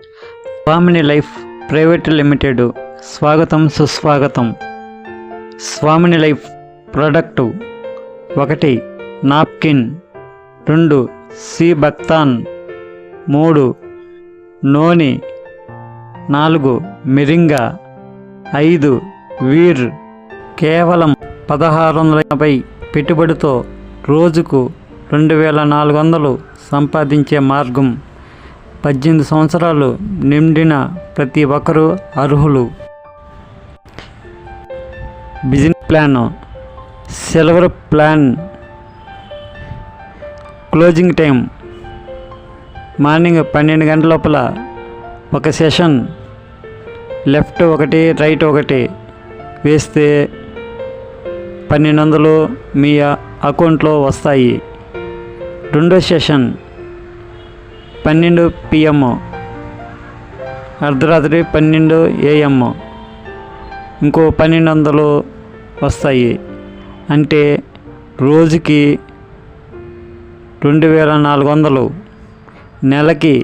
స్వామిని life private limited స్వాగతం సుస్వాగతం. స్వామిని లైఫ్ ప్రోడక్టు 1 నాప్కిన్, 2 సి బక్తాన్, 3 నోని, 4 మిరింగా, 5 వీర్. కేవలం 1650 పెట్టుబడితో రోజుకు 2400 సంపాదించే మార్గం. 18 సంవత్సరాలు నిండిన ప్రతి ఒక్కరూ అర్హులు. Business plan, silver plan. Closing time morning 12 గంటల లోపల ఒక సెషన్, లెఫ్ట్ 1 రైట్ 1 వేస్తే 1200 మీ అకౌంట్లో వస్తాయి. రెండో సెషన్ 12 PM, అర్ధరాత్రి 12 AM, ఇంకో 1200 వస్తాయి. అంటే రోజుకి 2400, నెలకి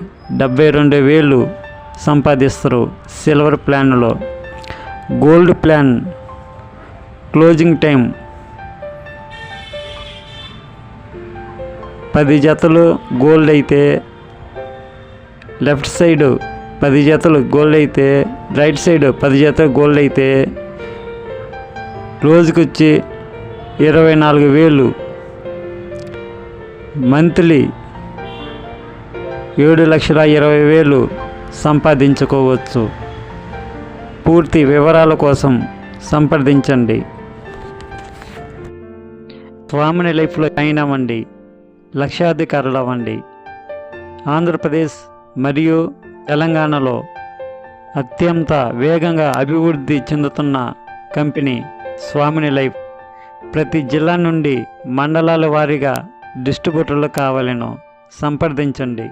72,000 సంపాదిస్తారు సిల్వర్ ప్లాన్లో. గోల్డ్ ప్లాన్ క్లోజింగ్ టైం 10 జతలు గోల్డ్ అయితే లెఫ్ట్ సైడ్ 10 జతలు గోల్డ్ అయితే, రైట్ సైడ్ 10 జతలు గోల్డ్ అయితే రోజుకొచ్చి 24,000. మంత్లీ 7,20,000 సంపాదించుకోవచ్చు. పూర్తి వివరాల కోసం సంప్రదించండి. స్వామిని లైఫ్లో జాయిన్ అవ్వండి, లక్షాధికారులు అవ్వండి. ఆంధ్రప్రదేశ్ మరియు తెలంగాణలో అత్యంత వేగంగా అభివృద్ధి చెందుతున్న కంపెనీ స్వామిని లైఫ్. ప్రతి జిల్లా నుండి మండలాల వారీగా డిస్ట్రిబ్యూటర్లు కావాలను సంప్రదించండి.